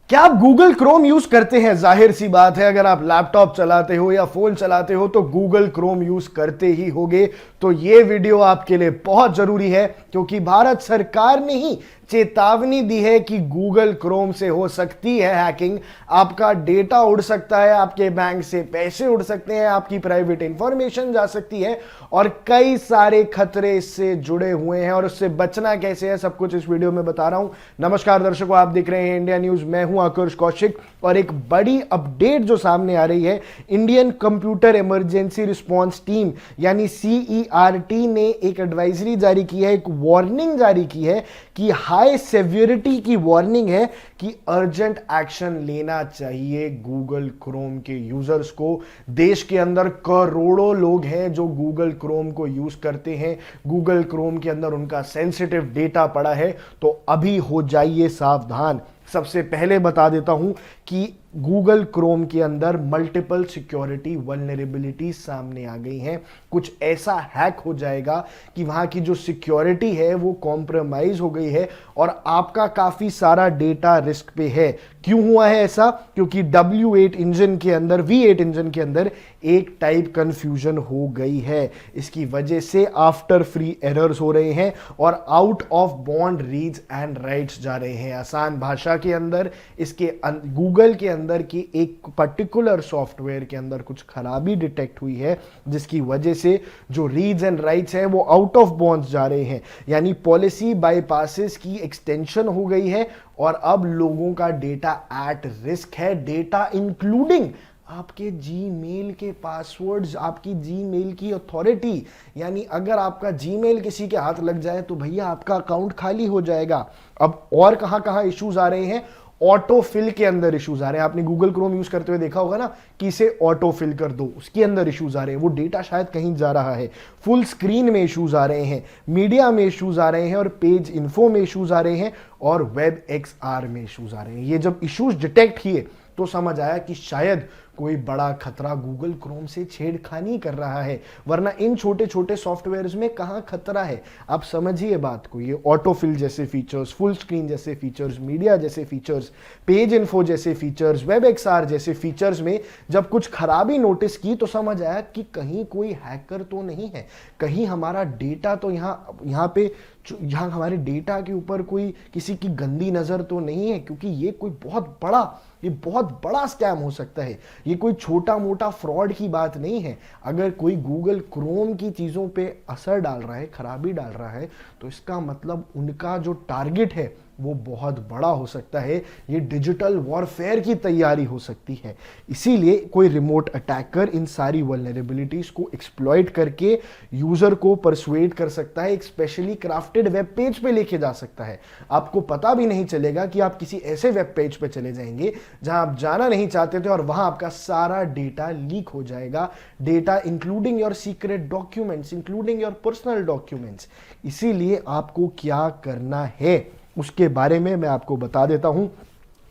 क्या आप Google Chrome use करते हैं? जाहिर सी बात है, अगर आप लैपटॉप चलाते हो या फोन चलाते हो तो गूगल क्रोम यूज करते ही होगे। तो ये वीडियो आपके लिए बहुत जरूरी है, क्योंकि भारत सरकार ने ही चेतावनी दी है कि गूगल क्रोम से हो सकती है हैकिंग। आपका डेटा उड़ सकता है, आपके बैंक से पैसे उड़ सकते हैं, आपकी प्राइवेट इंफॉर्मेशन जा सकती है और कई सारे खतरे इससे जुड़े हुए हैं। और उससे बचना कैसे है, सब कुछ इस वीडियो में बता रहा हूं। नमस्कार दर्शकों, आप देख रहे हैं इंडिया न्यूज। मैं हूं आकुर्ष कौशिक और एक बड़ी अपडेट जो सामने आ रही है, Indian computer emergency response team यानी CERT ने एक एडवाइजरी जारी की है, एक वार्निंग जारी की है कि हाई सेवियरिटी की वार्निंग है कि अर्जेंट एक्शन लेना चाहिए गूगल क्रोम के यूजर्स को। देश के अंदर करोड़ों लोग हैं जो गूगल क्रोम को यूज करते हैं, गूगल क्रोम के अंदर उनका सेंसिटिव डेटा पड़ा है, तो अभी हो जाइए सावधान। सबसे पहले बता देता हूं कि गूगल क्रोम के अंदर मल्टीपल सिक्योरिटी वल्नरेबिलिटी सामने आ गई हैं। कुछ ऐसा हैक हो जाएगा कि वहां की जो सिक्योरिटी है वो कॉम्प्रोमाइज हो गई है और आपका काफी सारा डेटा रिस्क पे है। क्यों हुआ है ऐसा? क्योंकि W8 इंजन के अंदर, V8 इंजन के अंदर एक टाइप कंफ्यूजन हो गई है। इसकी वजह से आफ्टर फ्री एरर्स हो रहे हैं और out of bond reads and rights जा रहे हैं। आसान भाषा के अंदर इसके गूगल के अंदर की एक पर्टिकुलर सॉफ्टवेयर के अंदर कुछ खराबी डिटेक्ट हुई है, जिसकी वजह से जो रीड्स एंड राइट्स हैं वो आउट ऑफ बॉन्ड्स जा रहे हैं, यानी पॉलिसी बाईपासेस की एक्सटेंशन हो गई है और अब लोगों का डेटा एट रिस्क है। डेटा इंक्लूडिंग आपके जीमेल के पासवर्ड्स, आपकी जीमेल की अथॉरिटी, यानी अगर आपका जीमेल किसी के हाथ लग जाए तो भैया आपका अकाउंट खाली हो जाएगा। अब और कहां कहां इश्यूज आ रहे हैं? ऑटो फिल के अंदर इश्यूज आ रहे हैं। आपने गूगल क्रोम यूज करते हुए देखा होगा ना कि इसे ऑटो फिल कर दो, उसके अंदर इश्यूज आ रहे हैं, वो डेटा शायद कहीं जा रहा है। फुल स्क्रीन में इश्यूज आ रहे हैं, मीडिया में इश्यूज आ रहे हैं और पेज इन्फो में इश्यूज आ रहे हैं और वेब XR में इश्यूज आ रहे हैं। ये जब इश्यूज डिटेक्ट किए तो समझ आया कि शायद कोई बड़ा खतरा गूगल क्रोम से छेड़खानी कर रहा है, वरना इन छोटे छोटे सॉफ्टवेयर्स में कहां खतरा है। आप समझिए बात को। ये ऑटो फिल जैसे फीचर्स, फुल स्क्रीन जैसे फीचर्स, मीडिया जैसे फीचर्स, पेज इन्फो जैसे फीचर्स, वेब XR जैसे फीचर्स में जब कुछ खराबी नोटिस की तो समझ आया कि कहीं कोई हैकर तो नहीं है, कहीं हमारा डेटा तो यहाँ हमारे डेटा के ऊपर कोई किसी की गंदी नजर तो नहीं है, क्योंकि ये बहुत बड़ा स्कैम हो सकता है। ये कोई छोटा मोटा फ्रॉड की बात नहीं है। अगर कोई गूगल क्रोम की चीजों पे असर डाल रहा है, खराबी डाल रहा है, तो इसका मतलब उनका जो टारगेट है वो बहुत बड़ा हो सकता है। ये डिजिटल वॉरफेयर की तैयारी हो सकती है। इसीलिए कोई रिमोट अटैकर इन सारी वल्नरेबिलिटीज को एक्सप्लॉइट करके यूजर को परसुएड कर सकता है, एक स्पेशली क्राफ्टेड वेब पेज पे लेके जा सकता है। आपको पता भी नहीं चलेगा कि आप किसी ऐसे वेब पेज पे चले जाएंगे जहां आप जाना नहीं चाहते थे और वहां आपका सारा डेटा लीक हो जाएगा। Data including your secret documents, including your personal documents. इसीलिए आपको क्या करना है उसके बारे में मैं आपको बता देता हूं।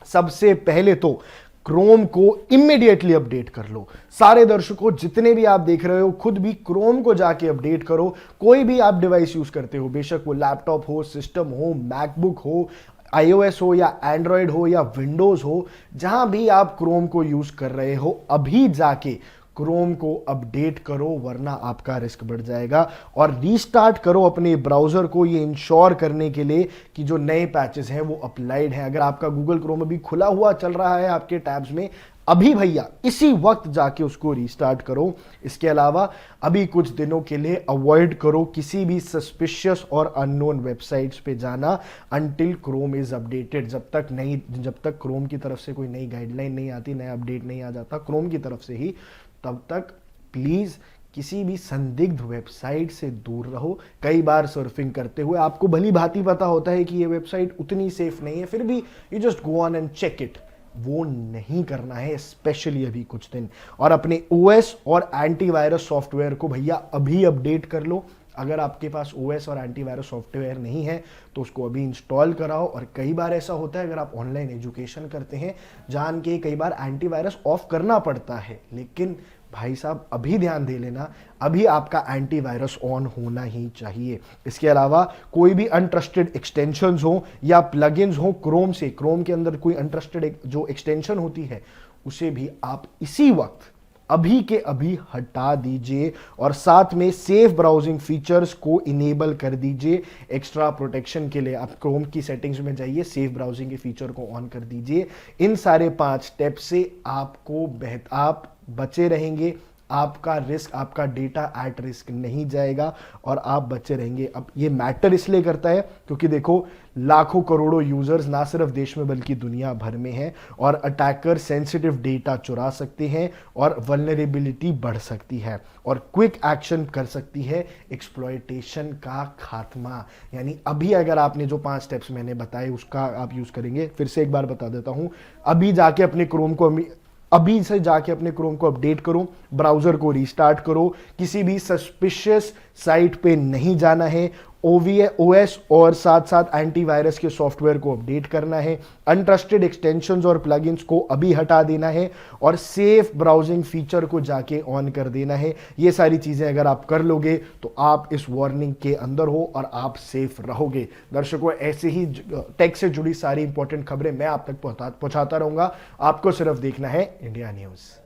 सबसे पहले तो क्रोम को इमीडिएटली अपडेट कर लो। सारे दर्शकों जितने भी आप देख रहे हो, खुद भी क्रोम को जाके अपडेट करो। कोई भी आप डिवाइस यूज करते हो, बेशक वो लैपटॉप हो, सिस्टम हो, मैकबुक हो, iOS हो या एंड्रॉयड हो या विंडोज हो, जहां भी आप क्रोम को यूज कर रहे हो, अभी जाके क्रोम को अपडेट करो, वरना आपका रिस्क बढ़ जाएगा। और रीस्टार्ट करो अपने ब्राउजर को, ये इंश्योर करने के लिए कि जो नए पैचेस हैं वो अप्लाइड हैं। अगर आपका गूगल क्रोम अभी खुला हुआ चल रहा है आपके टैब्स में, अभी भैया इसी वक्त जाके उसको रीस्टार्ट करो। इसके अलावा अभी कुछ दिनों के लिए अवॉइड करो किसी भी सस्पिशियस और अननोन वेबसाइट्स पे जाना अंटिल क्रोम इज अपडेटेड। जब तक क्रोम की तरफ से कोई नई गाइडलाइन नहीं आती, नया अपडेट नहीं आ जाता क्रोम की तरफ से ही, तब तक प्लीज किसी भी संदिग्ध वेबसाइट से दूर रहो। कई बार सर्फिंग करते हुए आपको भली भांति पता होता है कि ये वेबसाइट उतनी सेफ नहीं है, फिर भी you just go on and check it. वो नहीं करना है, स्पेशली अभी कुछ दिन। और अपने OS और एंटीवायरस सॉफ्टवेयर को भैया अभी अपडेट कर लो। अगर आपके पास OS और एंटीवायरस सॉफ्टवेयर नहीं है तो उसको अभी इंस्टॉल कराओ। और कई बार ऐसा होता है, अगर आप ऑनलाइन एजुकेशन करते हैं, जान के कई बार एंटीवायरस ऑफ करना पड़ता है, लेकिन भाई साहब अभी ध्यान दे लेना, अभी आपका एंटीवायरस ऑन होना ही चाहिए। इसके अलावा कोई भी अनट्रस्टेड एक्सटेंशंस हो या प्लगइन्स हो क्रोम से, क्रोम के अंदर कोई अनट्रस्टेड जो एक्सटेंशन होती है उसे भी आप इसी वक्त अभी के अभी हटा दीजिए और साथ में सेफ ब्राउजिंग फीचर्स को इनेबल कर दीजिए। एक्स्ट्रा प्रोटेक्शन के लिए आप क्रोम की सेटिंग्स में जाइए, सेफ ब्राउजिंग के फीचर को ऑन कर दीजिए। इन सारे 5 स्टेप से आपको आप बचे रहेंगे, आपका रिस्क, आपका डेटा एट रिस्क नहीं जाएगा और आप बचे रहेंगे। अब ये मैटर इसलिए करता है क्योंकि देखो लाखों करोड़ों यूजर्स ना सिर्फ देश में बल्कि दुनिया भर में हैं और अटैकर सेंसिटिव डेटा चुरा सकते हैं और वल्नरेबिलिटी बढ़ सकती है और क्विक एक्शन कर सकती है एक्सप्लॉयटेशन का खात्मा। यानी अभी अगर आपने जो 5 स्टेप्स मैंने बताए उसका आप यूज करेंगे, फिर से एक बार बता देता हूं, अभी जाके अपने क्रोम को अभी से जाके अपने क्रोम को अपडेट करो, ब्राउजर को रीस्टार्ट करो, किसी भी सस्पिशियस साइट पे नहीं जाना है, ओएस और साथ साथ एंटीवायरस के सॉफ्टवेयर को अपडेट करना है, अनट्रस्टेड एक्सटेंशंस और प्लगइन्स को अभी हटा देना है और सेफ ब्राउजिंग फीचर को जाके ऑन कर देना है। ये सारी चीजें अगर आप कर लोगे तो आप इस वार्निंग के अंदर हो और आप सेफ रहोगे। दर्शकों, ऐसे ही टेक से जुड़ी सारी इंपॉर्टेंट खबरें मैं आप तक पहुंचाता रहूंगा, आपको सिर्फ देखना है इंडिया न्यूज।